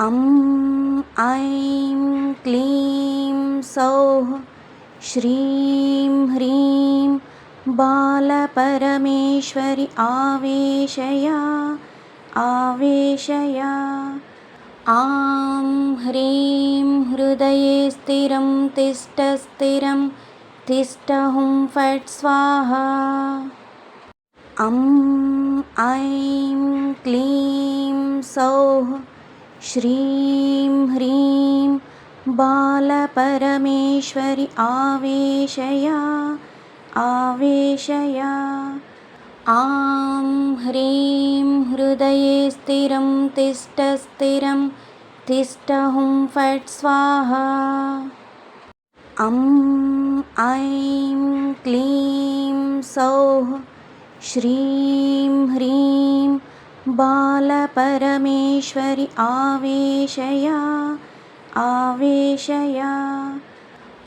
ऐं क्लीं सौः श्रीं ह्रीं बालपरमेश्वरि आवेशय आं ह्रीं हृदये स्थिरं तिष्ठ स्थिरं तिष्ठ हुं फट् स्वाहा। ऐं क्लीं सौः श्रीं ह्रीं बालपरमेश्वरि आवेशय आं ह्रीं हृदये स्थिरं तिष्ठ स्थिरं तिष्ठ हुं फट् स्वाहा। ऐं क्लीं सौः श्रीं ह्रीं बालपरमेश्वरि आवेशय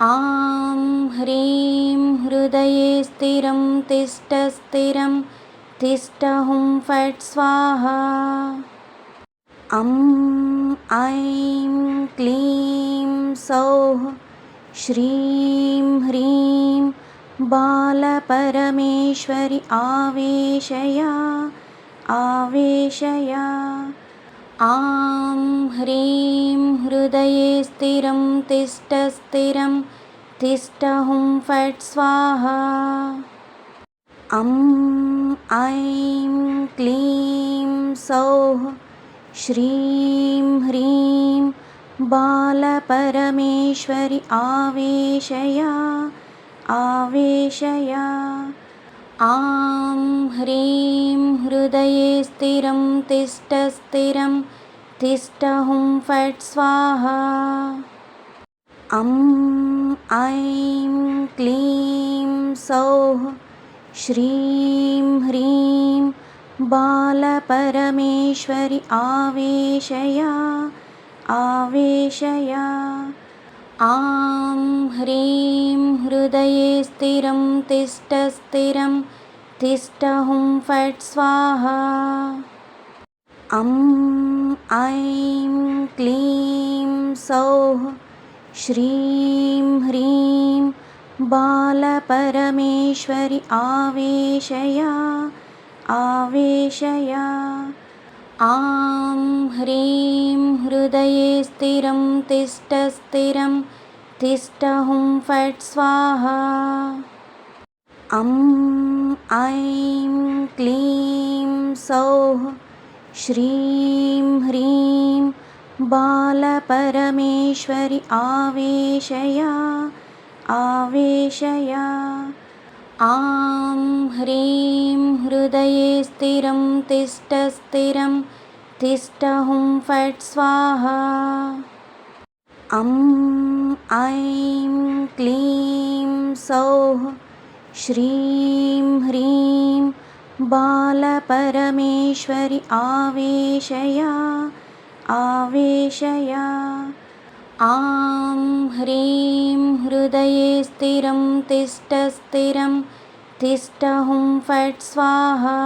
आं ह्रीं हृदये स्थिरं तिष्ठ स्थिरं तिष्ठ हुं फट् स्वाहा। ऐं क्लीं सौः श्रीं ह्रीं बालपरमेश्वरि आवेशय आं ह्रीं हृदये स्थिरं तिष्ठ स्थिरं तिष्ठ हुं फट् स्वाहा। ऐं क्लीं सौः श्रीं ह्रीं बालपरमेश्वरि आवेशय आं ह्रीं हृदये स्थिरं तिष्ठ स्थिरं तिष्ठ हुं फट् स्वाहा। ऐं क्लीं सौः श्रीं ह्रीं बालपरमेश्वरि आवेशय आं ह्रीं हृदये स्थिरं तिष्ठ स्थिरं तिष्ठ हुं फट् स्वाहा। ऐं क्लीं सौः श्रीं ह्रीं बालपरमेश्वरि आवेशय आं ह्रीं हृदये स्थिरं तिष्ठ स्थिरं तिष्ठ हुं फट् स्वाहा। ऐं क्लीं सौः श्रीं ह्रीं बालपरमेश्वरि आवेशय आं ह्रीं हृदये स्थिरं तिष्ठ स्थिरं तिष्ठ हुं फट् स्वाहा। ऐं क्लीं सौः श्रीं ह्रीं बालपरमेश्वरि आवेशय आं ह्रीं हृदये स्थिरं तिष्ठ स्थिरं तिष्ठ हुं फट् स्वाहा।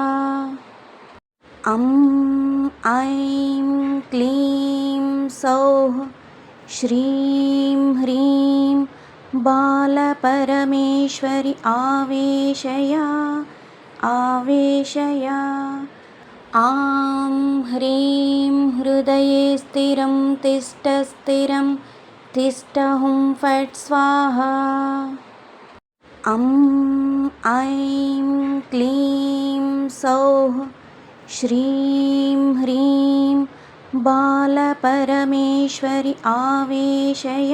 ऐं क्लीं सौः श्रीं ह्रीं बालपरमेश्वरि आवेशय आं ह्रीं हृदये स्थिरं तिष्ठ स्थिरं तिष्ठ हुं फट् स्वाहा। ऐं क्लीं सौः श्रीं ह्रीं बालपरमेश्वरि आवेशय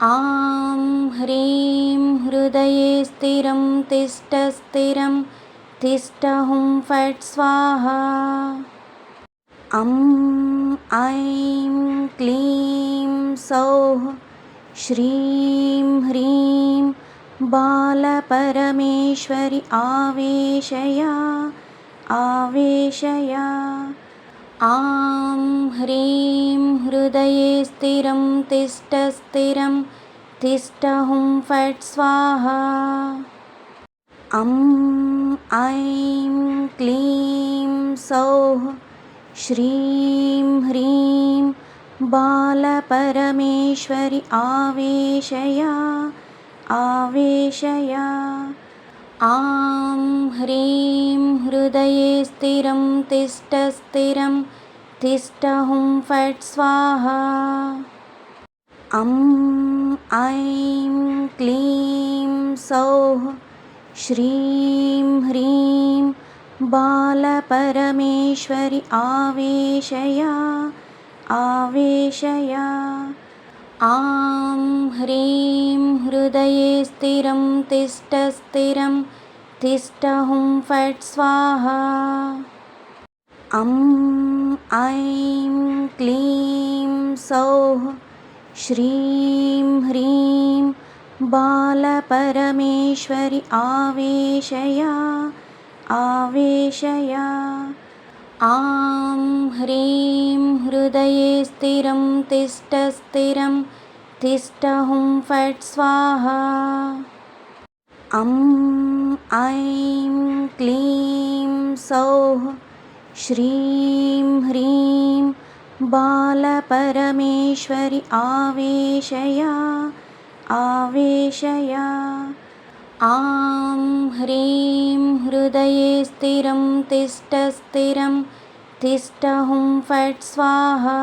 आं ह्रीं हृदये स्थिरं तिष्ठ स्थिरं तिष्ठ हुं फट् स्वाहा। ऐं क्लीं सौः श्रीं ह्रीं बालपरमेश्वरि आवेशय आं ह्रीं हृदये स्थिरं तिष्ठ स्थिरं तिष्ठ हुं फट् स्वाहा। ऐं क्लीं सौः श्रीं ह्रीं बालपरमेश्वरि आवेशया आवेशय। आं ह्रीं हृदये स्थिरं तिष्ठ स्थिरं तिष्ठ हुं फट् स्वाहा। ऐं क्लीं सौः श्रीं ह्रीं बालपरमेश्वरि आवेशया आवेशय। आं ह्रीं हृदये स्थिरं तिष्ठ स्थिरं तिष्ठ हुं फट् स्वाहा। ऐं क्लीं सौः श्रीं ह्रीं बालपरमेश्वरि आवेशया आवेशय। आं ह्रीं हृदये स्थिरं तिष्ठ स्थिरं तिष्ठ हुं फट् स्वाहा। ऐं क्लीं सौः श्रीं ह्रीं बालपरमेश्वरि आवेशया आवेशय। आं ह्रीं हृदये स्थिरं तिष्ठ स्थिरं तिष्ठ हुं फट् स्वाहा।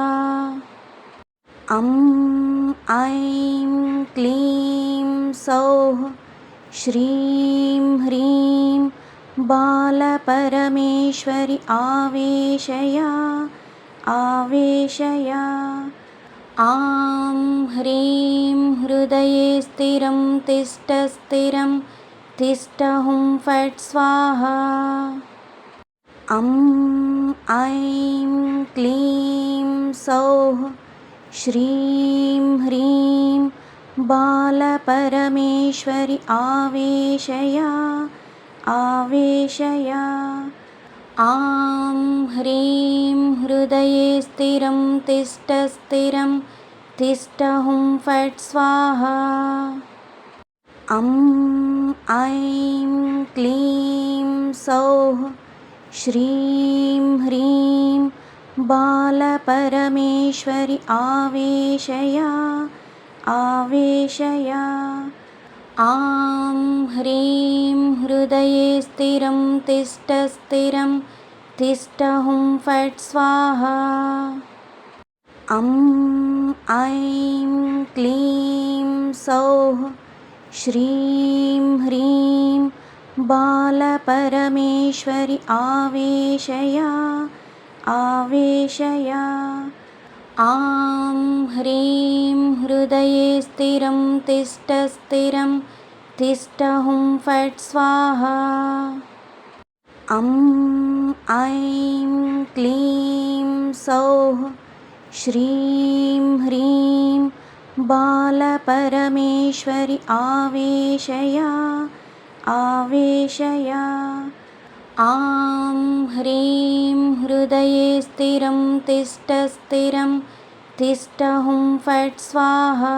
ऐं क्लीं सौः श्रीं ह्रीं बालपरमेश्वरि आवेशया आवेशय। आं ह्रीं हृदये स्थिरं तिष्ठ स्थिरं तिष्ठ हुं फट् स्वाहा। ऐं क्लीं सौः श्रीं ह्रीं बालपरमेश्वरि आवेशया आवेशय। आं ह्रीं हृदये स्थिरं तिष्ठ स्थिरं तिष्ठ हुं फट् स्वाहा। ऐं क्लीं सौः श्रीं ह्रीं बालपरमेश्वरि आवेशया आवेशय। आं ह्रीं हृदये स्थिरं तिष्ठ स्थिरं तिष्ठ हुं फट् स्वाहा। ऐं क्लीं सौः श्रीं ह्रीं बालपरमेश्वरि आवेशया आवेशय। आं ह्रीं हृदये स्थिरं तिष्ठ स्थिरं तिष्ठ हुं फट् स्वाहा। ऐं क्लीं सौः श्रीं ह्रीं बालपरमेश्वरि आवेशया आवेशय। आं ह्रीं हृदये स्थिरं तिष्ठ स्थिरं तिष्ठ हुं फट् स्वाहा। ऐं क्लीं सौः श्रीं ह्रीं बालपरमेश्वरि आवेशया आवेशय। आं ह्रीं हृदये स्थिरं तिष्ठ स्थिरं तिष्ठ हुं फट् स्वाहा। ऐं क्लीं सौः श्रीं ह्रीं बालपरमेश्वरि आवेशया आवेशय। आं ह्रीं हृदये स्थिरं तिष्ठ स्थिरं तिष्ठ हुं फट् स्वाहा।